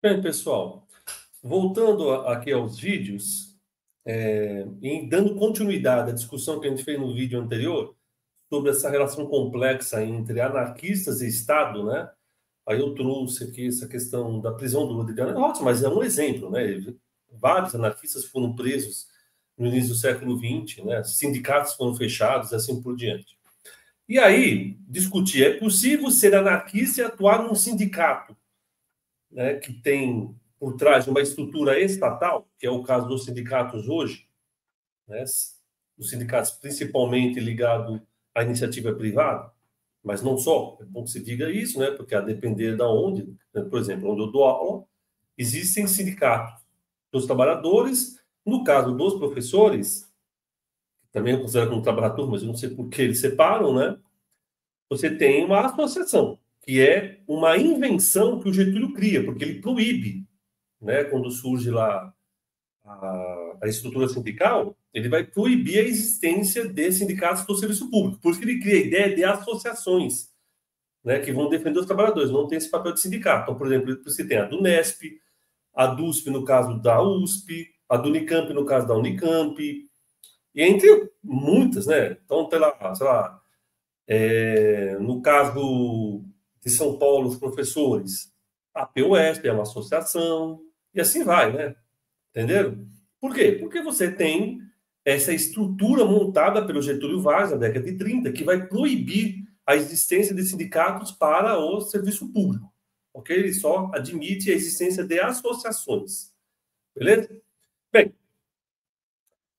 Bem, pessoal, voltando aqui aos vídeos, e dando continuidade à discussão que a gente fez no vídeo anterior, sobre essa relação complexa entre anarquistas e Estado, né? Aí eu trouxe aqui essa questão da prisão do Ludwig Nossa, mas é um exemplo, né? Vários anarquistas foram presos no início do século XX, né? Sindicatos foram fechados, e assim por diante. E aí, discutir, é possível ser anarquista e atuar num sindicato, né, que tem por trás uma estrutura estatal, que é o caso dos sindicatos hoje, né, os sindicatos principalmente ligados à iniciativa privada, mas não só, é bom que se diga isso, né, porque a depender da onde, né, por exemplo, onde eu dou aula, existem sindicatos dos trabalhadores, no caso dos professores, também eu considero como trabalhador, mas eu não sei por que eles separam, né, você tem uma associação, que é uma invenção que o Getúlio cria, porque ele proíbe, né, quando surge lá a estrutura sindical, ele vai proibir a existência de sindicatos do serviço público. Por isso que ele cria a ideia de associações, né, que vão defender os trabalhadores, não tem esse papel de sindicato. Então, por exemplo, você tem a do Nesp, a DUSP no caso da USP, a do Unicamp no caso da Unicamp, e entre muitas, né? Então, sei lá, no caso de São Paulo, os professores, a PUESP é uma associação, e assim vai, né? Entenderam? Por quê? Porque você tem essa estrutura montada pelo Getúlio Vargas na década de 30, que vai proibir a existência de sindicatos para o serviço público. Ok? Ele só admite a existência de associações. Beleza? Bem,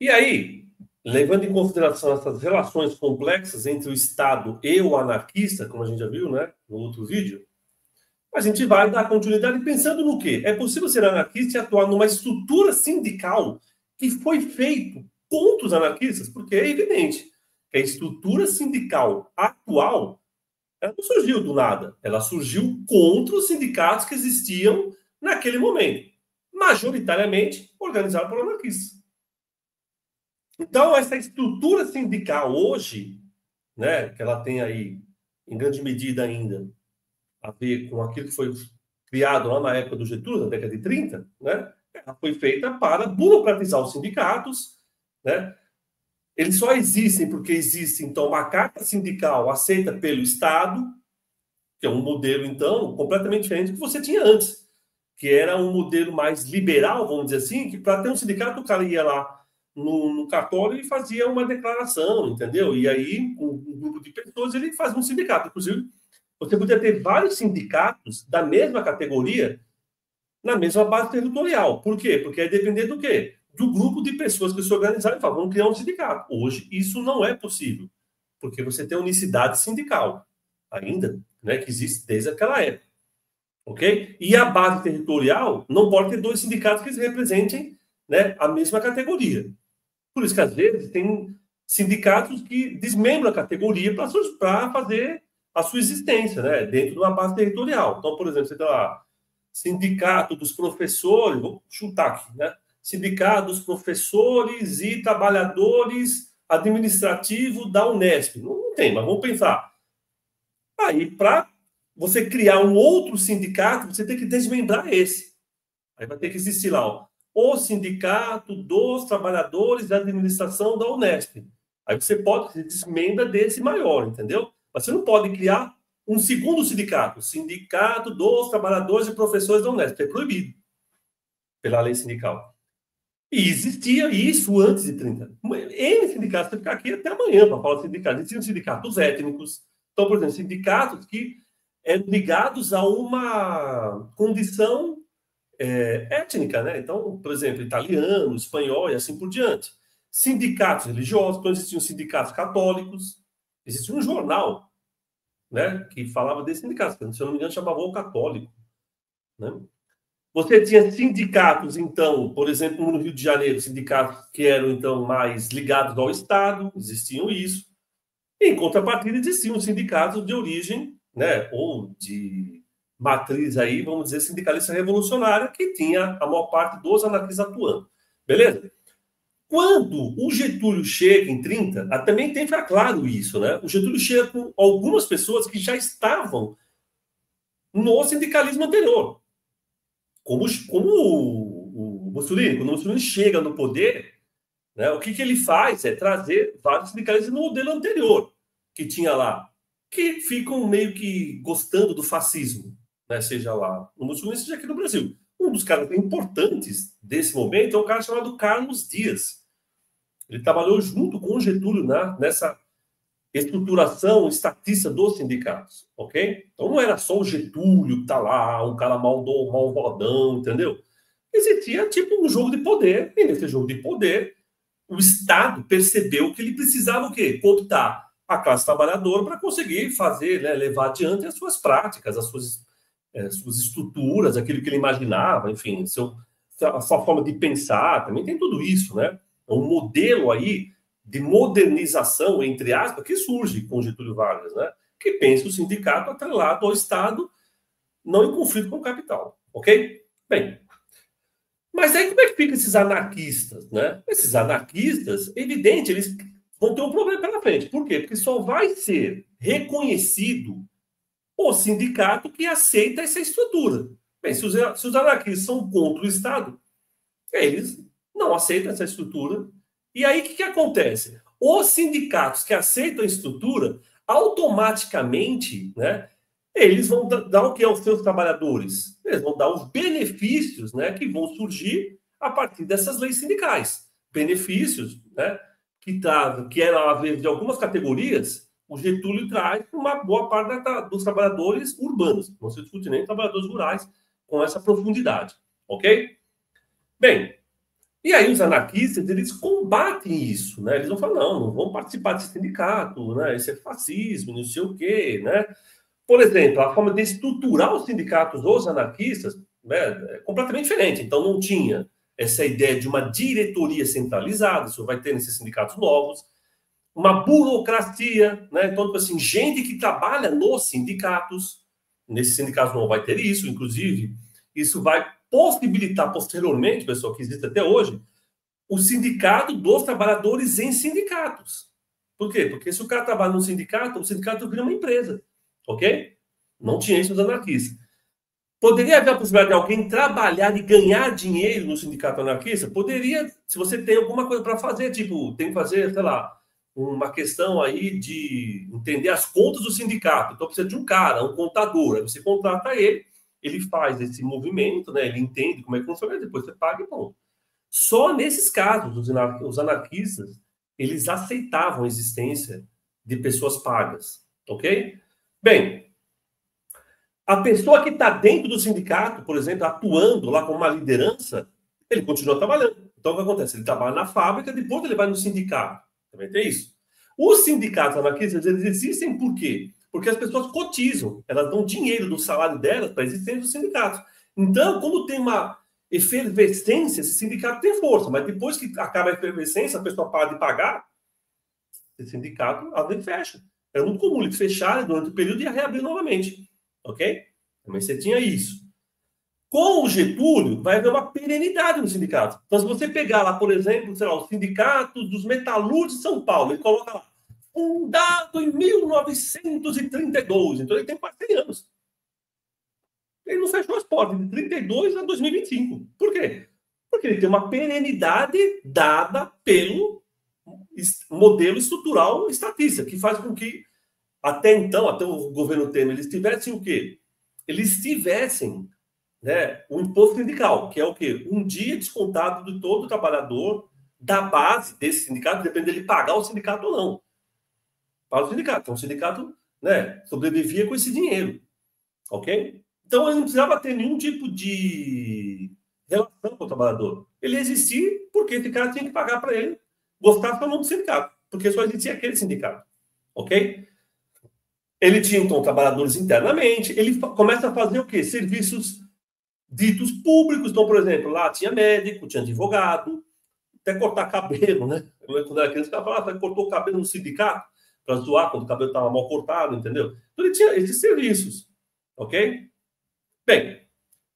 e aí, levando em consideração essas relações complexas entre o Estado e o anarquista, como a gente já viu, né, no outro vídeo, a gente vai dar continuidade pensando no quê? É possível ser anarquista e atuar numa estrutura sindical que foi feito contra os anarquistas? Porque é evidente que a estrutura sindical atual, ela não surgiu do nada. Ela surgiu contra os sindicatos que existiam naquele momento, majoritariamente organizado por anarquistas. Então, essa estrutura sindical hoje, né, que ela tem aí, em grande medida ainda, a ver com aquilo que foi criado lá na época do Getúlio, na década de 30, né? Ela foi feita para burocratizar os sindicatos, né? Eles só existem porque existe, então, uma carta sindical aceita pelo Estado, que é um modelo, então, completamente diferente do que você tinha antes, que era um modelo mais liberal, vamos dizer assim, que para ter um sindicato, o cara ia lá no cartório e fazia uma declaração, entendeu? E aí, com um grupo de pessoas, ele fazia um sindicato. Inclusive, você podia ter vários sindicatos da mesma categoria na mesma base territorial. Por quê? Porque aí depender do quê? Do grupo de pessoas que se organizaram e falaram, vamos criar um sindicato. Hoje, isso não é possível, porque você tem unicidade sindical ainda, né, que existe desde aquela época. Ok? E a base territorial não pode ter dois sindicatos que representem, né, a mesma categoria. Por isso que, às vezes, tem sindicatos que desmembram a categoria para fazer a sua existência, né, dentro de uma base territorial. Então, por exemplo, você tem lá sindicato dos professores, vou chutar aqui, né, sindicato dos professores e trabalhadores administrativos da Unesp. Não tem, mas vamos pensar. Aí, para você criar um outro sindicato, você tem que desmembrar esse. Aí vai ter que existir lá, ó, o Sindicato dos Trabalhadores da Administração da Unesp. Aí você pode se desmembra desse maior, entendeu? Mas você não pode criar um segundo sindicato, Sindicato dos Trabalhadores e Professores da Unesp. É proibido pela lei sindical. E existia isso antes de 30. N sindicatos, você ficar aqui até amanhã para falar de sindicatos. Existiam sindicatos étnicos. Então, por exemplo, sindicatos que eram ligados a uma condição étnica, né? Então, por exemplo, italiano, espanhol e assim por diante. Sindicatos religiosos, então existiam sindicatos católicos, existia um jornal, né, que falava desses sindicatos, que, se eu não me engano, chamava O Católico, né? Você tinha sindicatos, então, por exemplo, no Rio de Janeiro, sindicatos que eram, então, mais ligados ao Estado, existiam isso. E, em contrapartida, existiam sindicatos de origem, né, ou de matriz aí, vamos dizer, sindicalista revolucionária, que tinha a maior parte dos anarquistas atuando. Beleza? Quando o Getúlio chega em 30, também tem que ficar claro isso, né? O Getúlio chega com algumas pessoas que já estavam no sindicalismo anterior. como o Mussolini, quando o Mussolini chega no poder, né, o que ele faz é trazer vários sindicalistas no modelo anterior que tinha lá, que ficam meio que gostando do fascismo, né, seja lá no Mussolini, seja aqui no Brasil. Um dos caras importantes desse momento é um cara chamado Carlos Dias. Ele trabalhou junto com o Getúlio, né, nessa estruturação estatista dos sindicatos, ok? Então não era só o Getúlio que está lá, um cara malvadão, entendeu? Existia tipo um jogo de poder, e nesse jogo de poder, o Estado percebeu que ele precisava o quê? Cooptar a classe trabalhadora para conseguir fazer, né, levar adiante as suas práticas, as suas estruturas, aquilo que ele imaginava, enfim, a sua forma de pensar, também tem tudo isso, né? É um modelo aí de modernização, entre aspas, que surge com Getúlio Vargas, né? Que pensa o sindicato atrelado ao Estado, não em conflito com o capital, ok? Bem, mas aí como é que ficam esses anarquistas, né? Esses anarquistas, evidente, eles vão ter um problema pela frente. Por quê? Porque só vai ser reconhecido o sindicato que aceita essa estrutura. Bem, se os anarquistas são contra o Estado, eles não aceitam essa estrutura. E aí o que acontece? Os sindicatos que aceitam a estrutura, automaticamente, né, eles vão dar o que aos seus trabalhadores? Eles vão dar os benefícios, né, que vão surgir a partir dessas leis sindicais. Benefícios, né, que eram, às vezes, de algumas categorias, o Getúlio traz uma boa parte dos trabalhadores urbanos. Não se discute nem trabalhadores rurais com essa profundidade. Ok? Bem, e aí os anarquistas, eles combatem isso, né? Eles vão falar, não vão participar desse sindicato, né? Isso é fascismo, não sei o quê, né? Por exemplo, a forma de estruturar os sindicatos dos anarquistas, né, é completamente diferente. Então não tinha essa ideia de uma diretoria centralizada, isso vai ter nesses sindicatos novos, uma burocracia, né? Então, tipo assim, gente que trabalha nos sindicatos, nesse sindicato não vai ter isso, inclusive, isso vai possibilitar posteriormente, pessoal, que existe até hoje, o sindicato dos trabalhadores em sindicatos. Por quê? Porque se o cara trabalha no sindicato, o sindicato vira uma empresa, ok? Não tinha isso nos anarquistas. Poderia haver a possibilidade de alguém trabalhar e ganhar dinheiro no sindicato anarquista? Poderia, se você tem alguma coisa para fazer, tipo, tem que fazer, sei lá, uma questão aí de entender as contas do sindicato. Então precisa de um cara, um contador. Aí você contrata ele faz esse movimento, né? Ele entende como é que funciona, depois você paga e bom. Só nesses casos, os anarquistas, eles aceitavam a existência de pessoas pagas, ok? Bem, a pessoa que está dentro do sindicato, por exemplo, atuando lá como uma liderança, ele continua trabalhando. Então, o que acontece? Ele trabalha na fábrica, depois ele vai no sindicato. Também tem isso. Os sindicatos anarquistas, eles existem por quê? Porque as pessoas cotizam, elas dão dinheiro do salário delas para a existência dos sindicatos. Então, quando tem uma efervescência, esse sindicato tem força, mas depois que acaba a efervescência, a pessoa para de pagar, esse sindicato às vezes fecha. É muito comum eles fecharem durante o período e reabrir novamente. Ok? Mas você tinha isso. Com o Getúlio, vai haver uma perenidade no sindicato. Então, se você pegar lá, por exemplo, sei lá, o Sindicato dos Metalúrgicos de São Paulo, ele coloca lá, fundado em 1932. Então, ele tem quase 100 anos. Ele não fechou as portas de 32 a 2025. Por quê? Porque ele tem uma perenidade dada pelo modelo estrutural estatista, que faz com que, até então, até o governo Temer, eles tivessem o quê? Eles tivessem, né, o imposto sindical, que é o quê? Um dia descontado de todo trabalhador da base desse sindicato, depende dele pagar o sindicato ou não. Para o sindicato. Então, o sindicato, né, sobrevivia com esse dinheiro. Ok? Então, ele não precisava ter nenhum tipo de relação com o trabalhador. Ele existia porque esse cara tinha que pagar para ele, gostar ou não do sindicato, porque só existia aquele sindicato. Ok? Ele tinha, então, trabalhadores internamente, ele começa a fazer o quê? Serviços ditos públicos. Então, por exemplo, lá tinha médico, tinha advogado, até cortar cabelo, né? Quando era criança, o cara falava, cortou o cabelo no sindicato para zoar quando o cabelo estava mal cortado, entendeu? Então, ele tinha esses serviços, ok? Bem,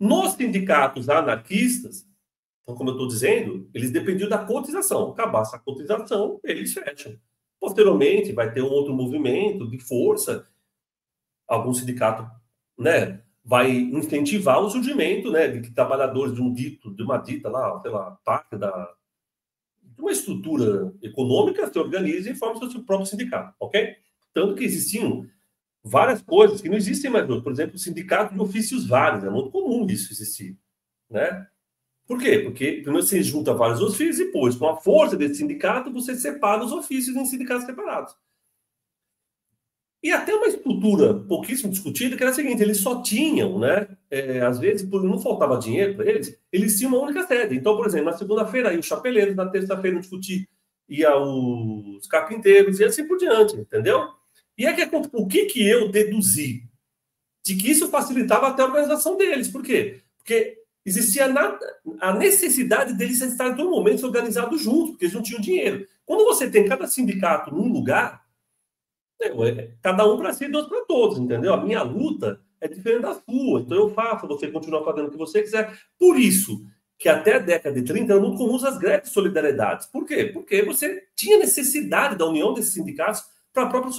nos sindicatos anarquistas, então, como eu estou dizendo, eles dependiam da cotização. Acabasse a cotização, eles fecham. Posteriormente, vai ter um outro movimento de força, algum sindicato, né, vai incentivar o surgimento, né, de que trabalhadores de uma dita lá, sei lá, parte de uma estrutura econômica se organizem e formem seu próprio sindicato, ok? Tanto que existiam várias coisas que não existem mais hoje. Por exemplo, o sindicato de ofícios vários. É muito comum isso existir, né? Por quê? Porque primeiro você junta vários ofícios e depois, com a força desse sindicato, você separa os ofícios em sindicatos separados. E até uma estrutura pouquíssimo discutida, que era a seguinte, eles só tinham, né? Às vezes, por não faltava dinheiro para eles tinham uma única sede. Então, por exemplo, na segunda-feira ia os chapeleiros, na terça-feira no discutir ia os carpinteiros e assim por diante, entendeu? E é que o que eu deduzi? De que isso facilitava até a organização deles. Por quê? Porque existia a necessidade deles estarem em todo momento organizados juntos, porque eles não tinham dinheiro. Quando você tem cada sindicato num lugar, cada um para si e dois para todos, entendeu? A minha luta é diferente da sua, então eu faço, você continua fazendo o que você quiser. Por isso que até a década de 30 era muito comum as greves de solidariedade. Por quê? Porque você tinha necessidade da união desses sindicatos para a própria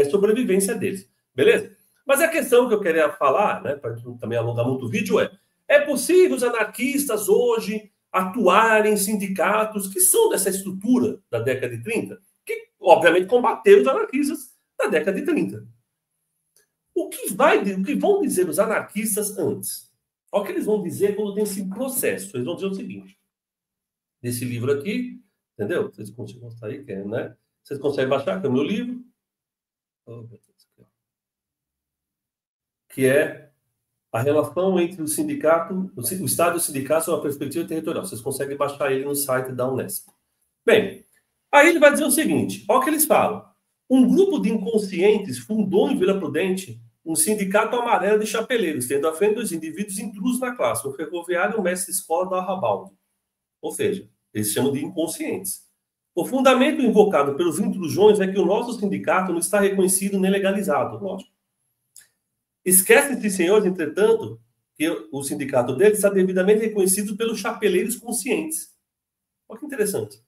sobrevivência deles. Beleza? Mas a questão que eu queria falar, né, para também alongar muito o vídeo, é possível os anarquistas hoje atuarem em sindicatos que são dessa estrutura da década de 30? Que, obviamente, combateram os anarquistas da década de 30. O que vão dizer os anarquistas antes? Olha o que eles vão dizer quando tem esse processo. Eles vão dizer o seguinte, nesse livro aqui, entendeu? Vocês conseguem mostrar aí, né? Vocês conseguem baixar, que é o meu livro. Que é a relação entre o sindicato, o Estado e o sindicato sob a perspectiva territorial. Vocês conseguem baixar ele no site da Unesp. Bem, aí ele vai dizer o seguinte, olha o que eles falam. Um grupo de inconscientes fundou em Vila Prudente um sindicato amarelo de chapeleiros, tendo à frente dos indivíduos intrusos na classe, o ferroviário e o mestre-escola da Arrabalde. Ou seja, eles chamam de inconscientes. O fundamento invocado pelos intrusões é que o nosso sindicato não está reconhecido nem legalizado, lógico. Esquecem-se, senhores, entretanto, que o sindicato deles está devidamente reconhecido pelos chapeleiros conscientes. Olha que interessante.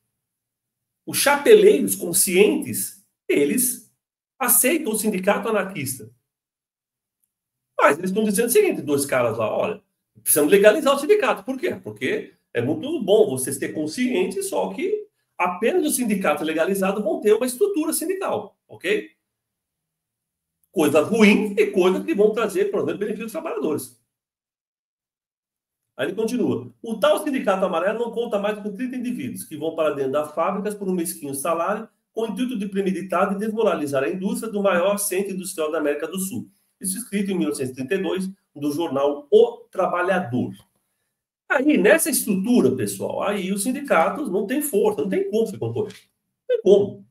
Os chapeleiros conscientes, eles aceitam o sindicato anarquista. Mas eles estão dizendo o seguinte, dois caras lá, olha, precisamos legalizar o sindicato. Por quê? Porque é muito bom vocês terem consciente, só que apenas os sindicatos legalizados vão ter uma estrutura sindical, ok? Coisas ruins e coisas que vão trazer, por exemplo, benefícios aos trabalhadores. Aí ele continua. O tal sindicato amarelo não conta mais com 30 indivíduos que vão para dentro das fábricas por um mesquinho salário com o intuito de premeditado e desmoralizar a indústria do maior centro industrial da América do Sul. Isso escrito em 1932, do jornal O Trabalhador. Aí, nessa estrutura, pessoal, aí os sindicatos não têm força, não tem como se concorrer. Não tem como.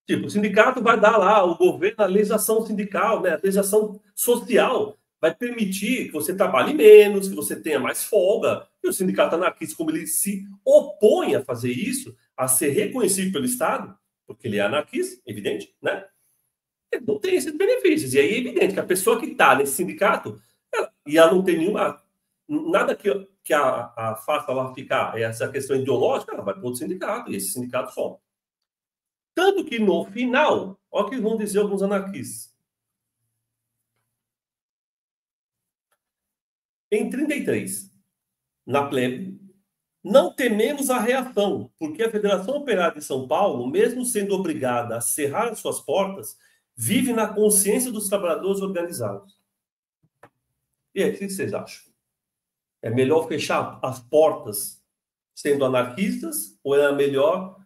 Tipo, o sindicato vai dar lá, o governo, a legislação sindical, né, a legislação social vai permitir que você trabalhe menos, que você tenha mais folga. E o sindicato anarquista, como ele se opõe a fazer isso, a ser reconhecido pelo Estado, porque ele é anarquista, evidente, né? Ele não tem esses benefícios. E aí é evidente que a pessoa que está nesse sindicato, ela não tem nenhuma... Nada que a faça ela ficar essa questão ideológica, ela vai para outro sindicato, e esse sindicato some. Tanto que no final, olha o que vão dizer alguns anarquistas. Em 33, na plebe, não tememos a reação, porque a Federação Operária de São Paulo, mesmo sendo obrigada a cerrar suas portas, vive na consciência dos trabalhadores organizados. E aí, o que vocês acham? É melhor fechar as portas sendo anarquistas ou é melhor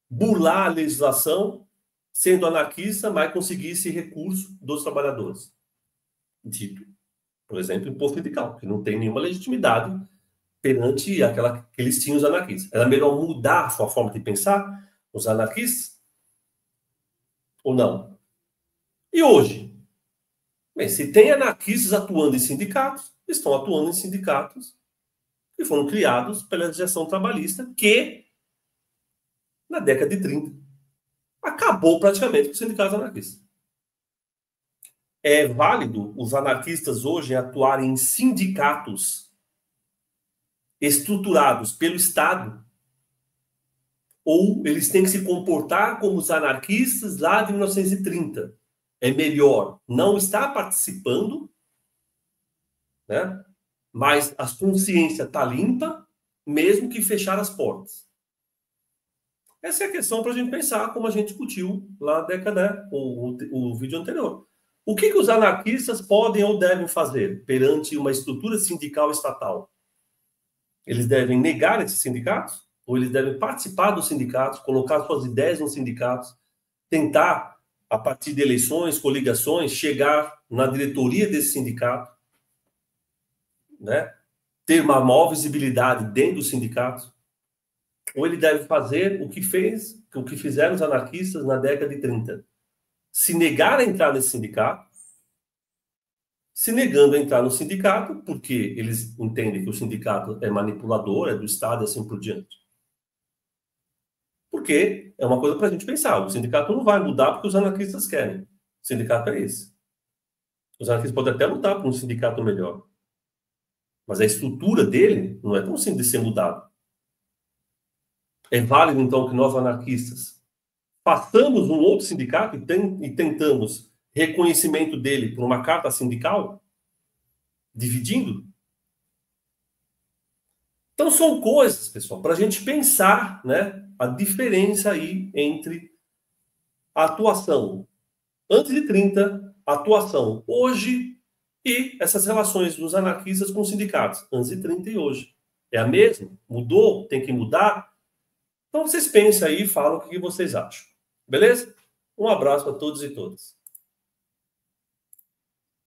burlar a legislação sendo anarquista, mas conseguir esse recurso dos trabalhadores? Dito, por exemplo, imposto sindical, que não tem nenhuma legitimidade perante aquela que eles tinham os anarquistas. Era melhor mudar a sua forma de pensar, os anarquistas, ou não? E hoje? Bem, se tem anarquistas atuando em sindicatos, estão atuando em sindicatos que foram criados pela legislação trabalhista, que, na década de 30, acabou praticamente com os sindicatos anarquistas. É válido os anarquistas hoje atuarem em sindicatos estruturados pelo Estado, ou eles têm que se comportar como os anarquistas lá de 1930? É melhor não estar participando né? Mas a consciência está limpa, mesmo que fechar as portas. Essa é a questão para a gente pensar, como a gente discutiu lá na década, né? O vídeo anterior. O que os anarquistas podem ou devem fazer perante uma estrutura sindical estatal? Eles devem negar esses sindicatos? Ou eles devem participar dos sindicatos, colocar suas ideias nos sindicatos, tentar, a partir de eleições, coligações, chegar na diretoria desse sindicato, né? Ter uma maior visibilidade dentro do sindicato? Ou ele deve fazer o que fizeram os anarquistas na década de 30? Se negar a entrar nesse sindicato, se negando a entrar no sindicato, porque eles entendem que o sindicato é manipulador, é do Estado e assim por diante. Porque é uma coisa para a gente pensar. O sindicato não vai mudar porque os anarquistas querem. O sindicato é esse. Os anarquistas podem até lutar por um sindicato melhor. Mas a estrutura dele não é tão simples de ser mudada. É válido, então, que nós, anarquistas, façamos um outro sindicato e tentamos reconhecimento dele por uma carta sindical, dividindo? Então, são coisas, pessoal, para a gente pensar, né, a diferença aí entre a atuação antes de 30, a atuação hoje e essas relações dos anarquistas com os sindicatos, antes de 30 e hoje. É a mesma? Mudou? Tem que mudar? Então, vocês pensem aí e falam o que vocês acham. Beleza? Um abraço para todos e todas.